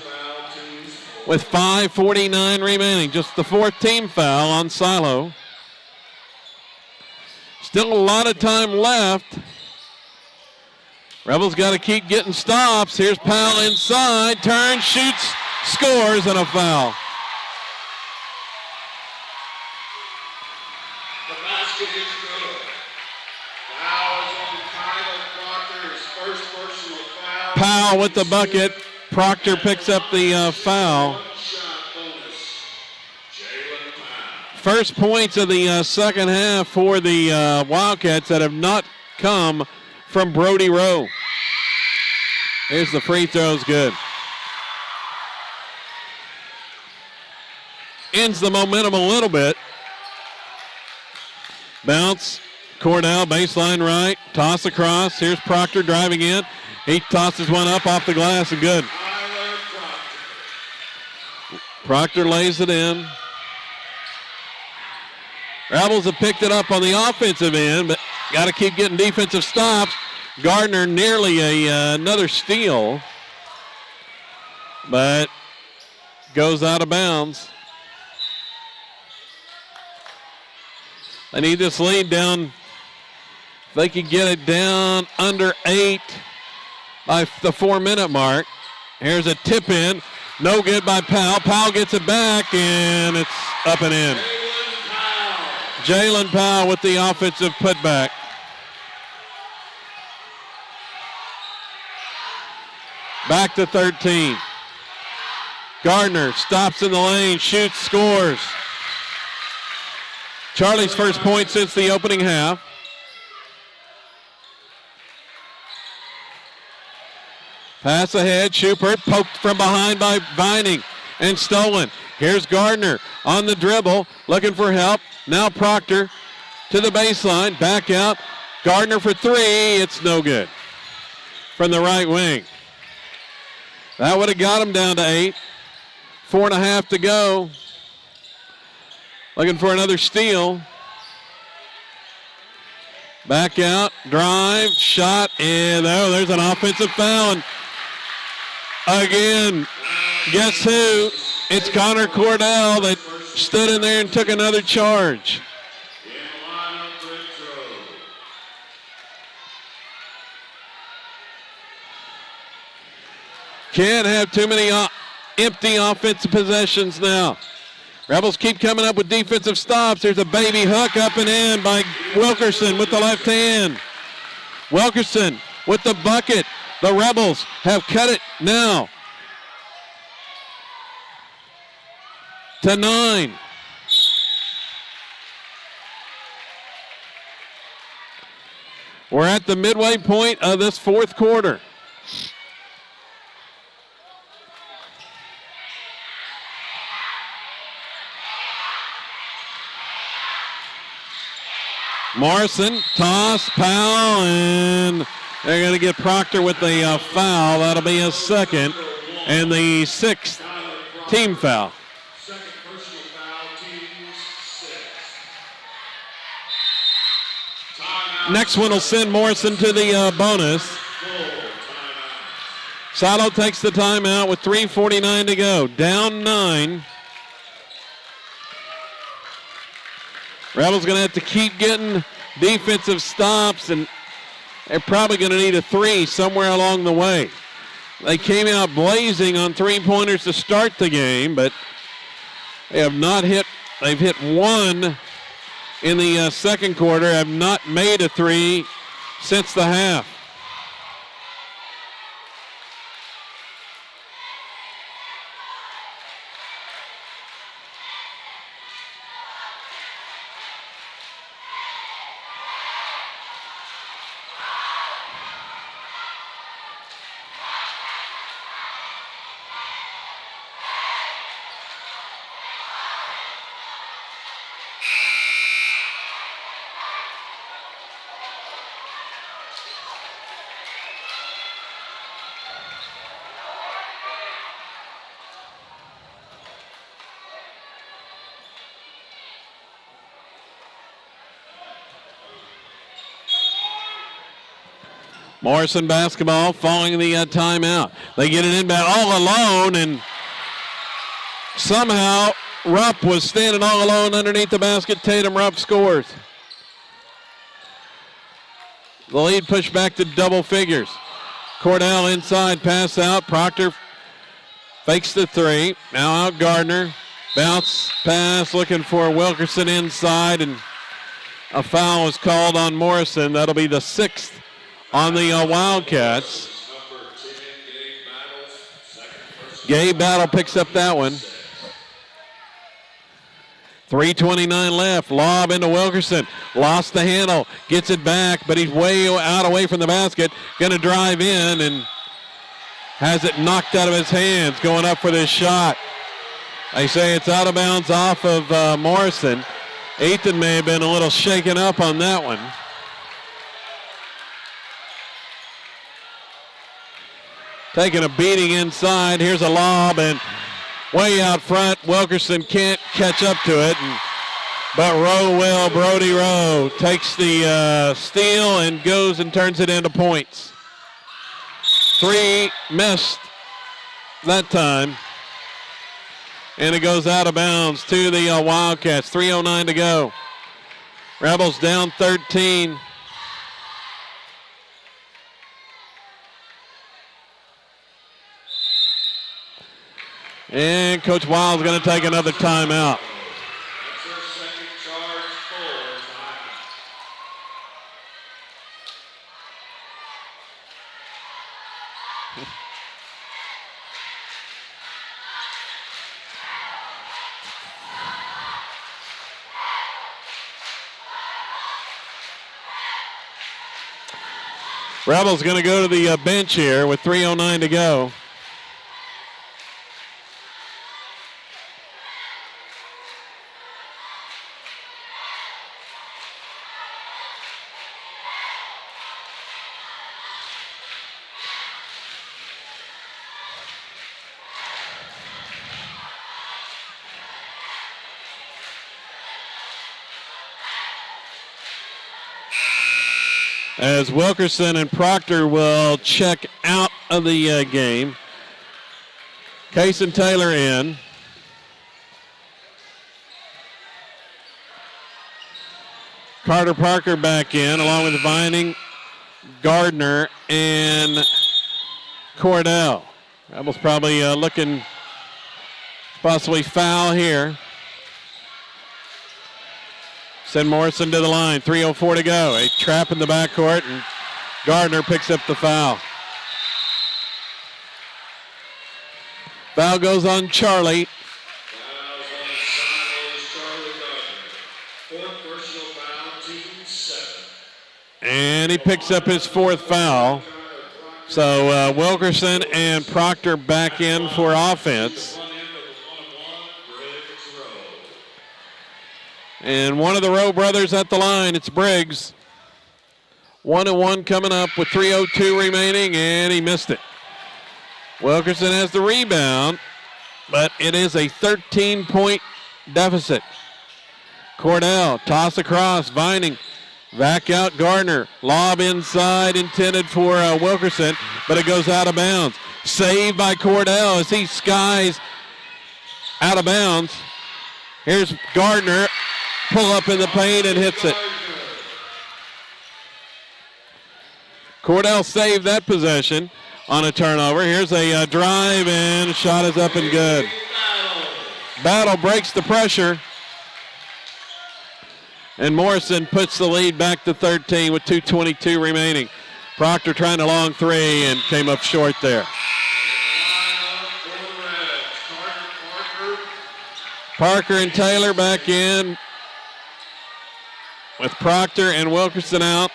with 5:49 remaining. Just the fourth team foul on Silo. Still a lot of time left. Rebels got to keep getting stops. Here's Powell inside, turns, shoots, scores, and a foul. The basket is good. Foul is on Tyler Proctor, his first personal foul. Powell with the bucket. Proctor picks up the foul. One-shot bonus. Jalen Powell. First points of the second half for the Wildcats that have not come from Brody Rowe. Here's the free throws, good. Ends the momentum a little bit. Bounce. Cordell, baseline right. Toss across. Here's Proctor driving in. He tosses one up off the glass and good. Proctor lays it in. Rebels have picked it up on the offensive end, but got to keep getting defensive stops. Gardner nearly another steal, but goes out of bounds. They need this lead down. If they can get it down under 8 by the 4-minute mark. Here's a tip in. No good by Powell. Powell gets it back, and it's up and in. Jalen Powell with the offensive putback. Back to 13. Gardner stops in the lane, shoots, scores. Charlie's first point since the opening half. Pass ahead, Schubert poked from behind by Vining and stolen. Here's Gardner on the dribble, looking for help. Now Proctor to the baseline, back out. Gardner for 3, it's no good. From the right wing. That would have got him down to 8. 4.5 to go. Looking for another steal. Back out, drive, shot, and there's an offensive foul. And again, guess who? It's Connor Cordell that stood in there and took another charge. Can't have too many empty offensive possessions now. Rebels keep coming up with defensive stops. There's a baby hook up and in by Wilkerson with the left hand. Wilkerson with the bucket. The Rebels have cut it now to 9. We're at the midway point of this fourth quarter. Morrison, toss, Powell, and they're going to get Proctor with the foul. That'll be his second and the 6th team foul. Second personal foul, team 6. Timeout. Next one will send Morrison to the bonus. Sato takes the timeout with 3:49 to go. Down 9. Rebels going to have to keep getting defensive stops, and they're probably going to need a 3 somewhere along the way. They came out blazing on 3-pointers to start the game, but they have not hit. They've hit 1 in the second quarter, have not made a 3 since the half. Morrison basketball following the timeout. They get it inbound all alone, and somehow Rupp was standing all alone underneath the basket. Tatum Rupp scores. The lead pushed back to double figures. Cordell inside, pass out. Proctor fakes the 3. Now out Gardner. Bounce pass looking for Wilkerson inside, and a foul was called on Morrison. That'll be the 6th on the Wildcats. Gabe Battle picks up that one. 3:29 left. Lob into Wilkerson. Lost the handle. Gets it back, but he's way out away from the basket. Going to drive in and has it knocked out of his hands. Going up for this shot. They say it's out of bounds off of Morrison. Ethan may have been a little shaken up on that one. Taking a beating inside. Here's a lob, and way out front, Wilkerson can't catch up to it. But Rowe will. Brody Rowe takes the steal and goes and turns it into points. 3 missed that time. And it goes out of bounds to the Wildcats. 3:09 to go. Rebels down 13. And Coach Wild's going to take another timeout. Rebels going to go to the bench here with 3:09 to go. As Wilkerson and Proctor will check out of the game. Case and Taylor in. Carter Parker back in, along with Vining, Gardner, and Cordell. Rebels probably looking possibly foul here. Send Morrison to the line. 3:04 to go. A trap in the backcourt, and Gardner picks up the foul. Foul goes on Charlie. Fouls on Charlie Gardner. 4th personal foul, team 7. And he picks up his 4th foul. So Wilkerson and Proctor back in for offense. And one of the Rowe brothers at the line, it's Briggs. 1-1 coming up with 3:02 remaining, and he missed it. Wilkerson has the rebound, but it is a 13-point deficit. Cordell, toss across, Vining, back out Gardner. Lob inside, intended for Wilkerson, but it goes out of bounds. Saved by Cordell as he skies out of bounds. Here's Gardner. Pull up in the paint and hits it. Cordell saved that possession on a turnover. Here's a drive, and shot is up and good. Battle breaks the pressure. And Morrison puts the lead back to 13 with 2:22 remaining. Proctor trying a long 3 and came up short there. Parker and Taylor back in, with Proctor and Wilkerson out.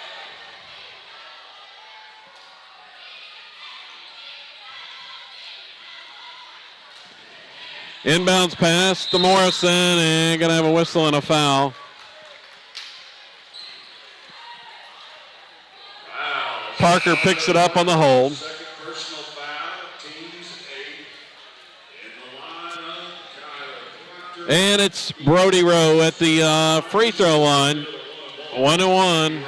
Inbounds pass to Morrison, and going to have a whistle and a foul. Parker picks it up on the hold. Second personal foul, teams 8. And it's Brody Rowe at the free throw line. 1-1.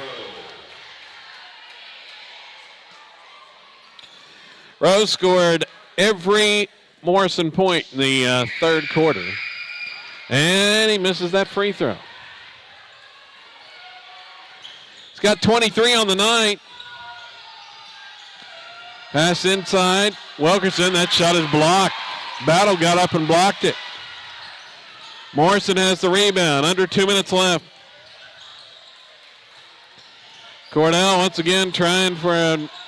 Rowe scored every Morrison point in the 3rd quarter. And he misses that free throw. He's got 23 on the night. Pass inside. Wilkerson, that shot is blocked. Battle got up and blocked it. Morrison has the rebound. Under 2 minutes left. Cordell once again trying for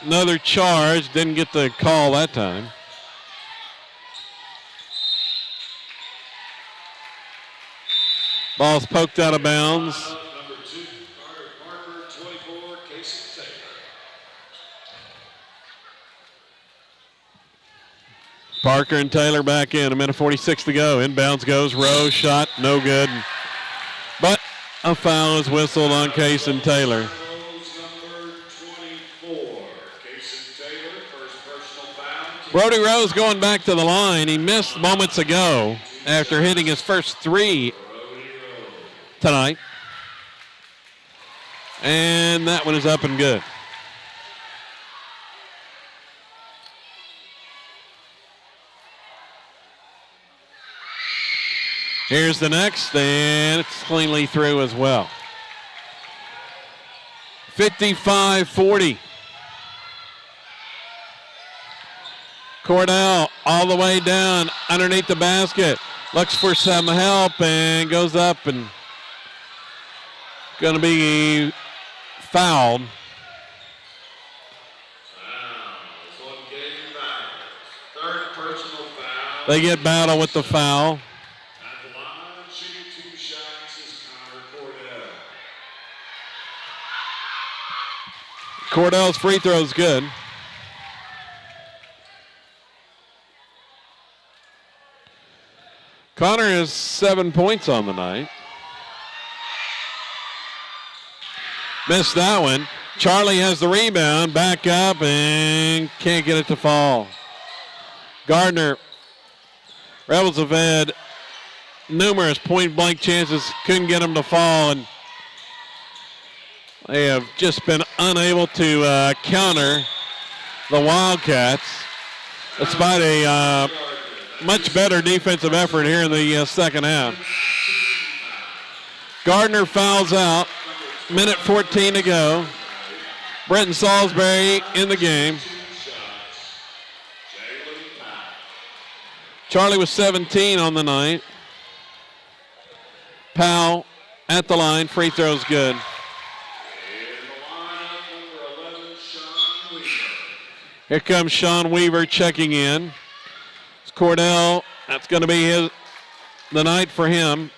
another charge. Didn't get the call that time. Ball's poked out of bounds. Number 2, Carter Parker, 24, Casey Taylor. Parker and Taylor back in. 1:46 to go. Inbounds goes. Rowe shot. No good. But A foul is whistled on Kason Taylor. Number 24, Kason Taylor, first personal foul. Brody Rose going back to the line. He missed moments ago after hitting his first three tonight. And that one is up and good. Here's the next, and it's cleanly through as well. 55-40. Cordell all the way down underneath the basket. Looks for some help and goes up and going to be fouled. Third personal foul. They get battle with the foul. At the line, shooting 2 shots is Connor Cordell. Cordell's free throw is good. Connor has 7 points on the night. Missed that one. Charlie has the rebound, back up, and can't get it to fall. Gardner, Rebels have had numerous point-blank chances, couldn't get them to fall, and they have just been unable to counter the Wildcats, despite a much better defensive effort here in the second half. Gardner fouls out. Minute 14 to go. Brenton Salisbury in the game. Charlie was 17 on the night. Powell at the line. Free throw's good. Here comes Sean Weaver checking in. It's Cordell. That's going to be the night for him.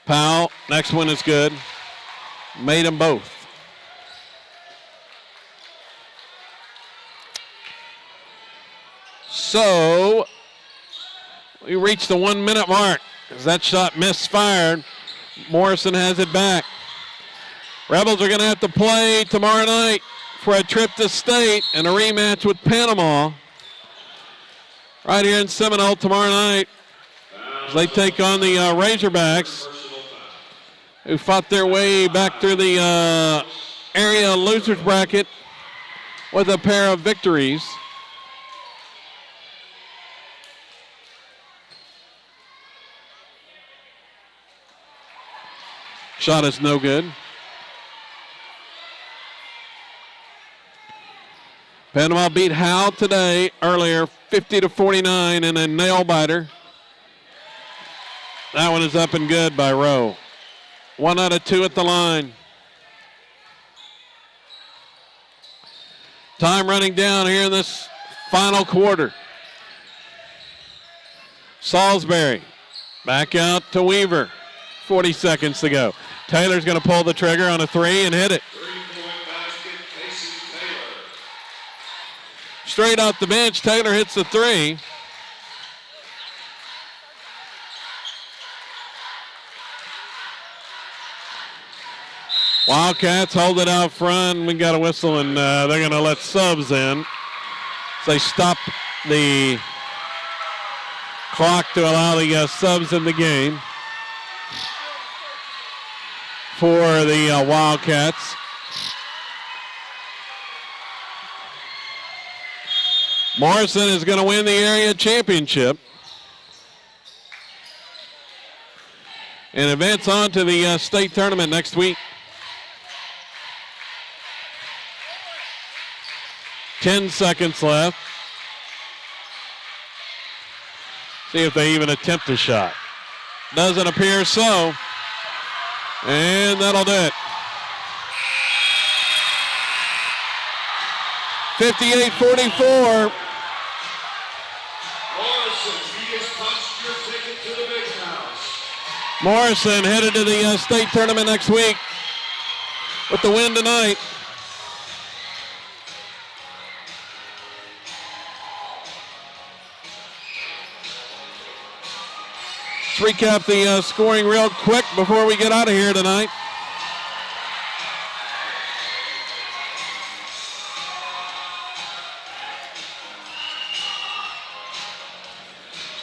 Powell, next one is good. Made them both. So, we reached the 1 minute mark. As that shot misfired, Morrison has it back. Rebels are going to have to play tomorrow night for a trip to state and a rematch with Panama. Right here in Seminole tomorrow night as they take on the Razorbacks, who fought their way back through the area losers bracket with a pair of victories. Shot is no good. Panama beat Howell today, earlier, 50-49 in a nail biter. That one is up and good by Rowe. 1 out of 2 at the line. Time running down here in this final quarter. Salisbury back out to Weaver. 40 seconds to go. Taylor's going to pull the trigger on a 3 and hit it. Straight off the bench, Taylor hits the 3. Wildcats hold it out front. We got a whistle, and they're going to let subs in. So they stop the clock to allow the subs in the game for the Wildcats. Morrison is going to win the area championship and advance on to the state tournament next week. 10 seconds left. See if they even attempt a shot. Doesn't appear so. And that'll do it. 58-44. Morrison headed to the state tournament next week with the win tonight. Let's recap the scoring real quick before we get out of here tonight.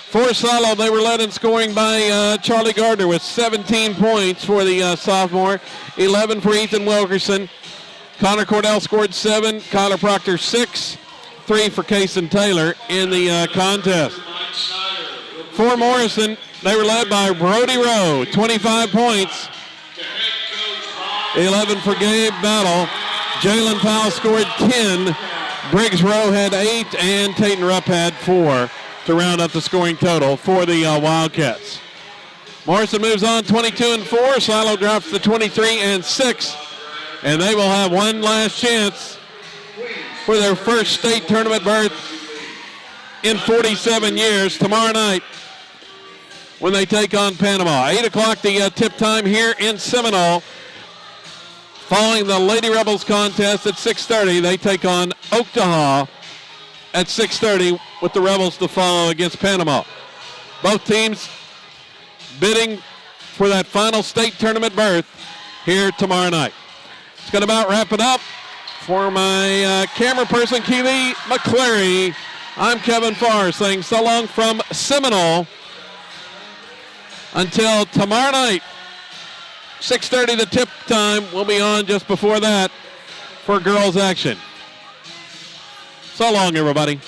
For Silo, they were led in scoring by Charlie Gardner with 17 points for the sophomore, 11 for Ethan Wilkerson. Connor Cordell scored 7, Kyler Proctor 6, 3 for Kason Taylor in the contest. For Morrison, they were led by Brody Rowe, 25 points, 11 for Gabe Battle. Jalen Powell scored 10, Briggs Rowe had 8, and Tayton Rupp had 4. To round up the scoring total for the Wildcats. Morrison moves on 22-4. Silo drops to 23-6. And they will have one last chance for their first state tournament berth in 47 years tomorrow night when they take on Panama. 8 o'clock the tip time here in Seminole. Following the Lady Rebels contest at 6:30, they take on Oklahoma at 6:30 with the Rebels to follow against Panama. Both teams bidding for that final state tournament berth here tomorrow night. It's going to about wrap it up. For my camera person, Keely McCleary, I'm Kevin Farr saying so long from Seminole. Until tomorrow night, 6:30 the tip time. We'll be on just before that for girls action. So long, everybody.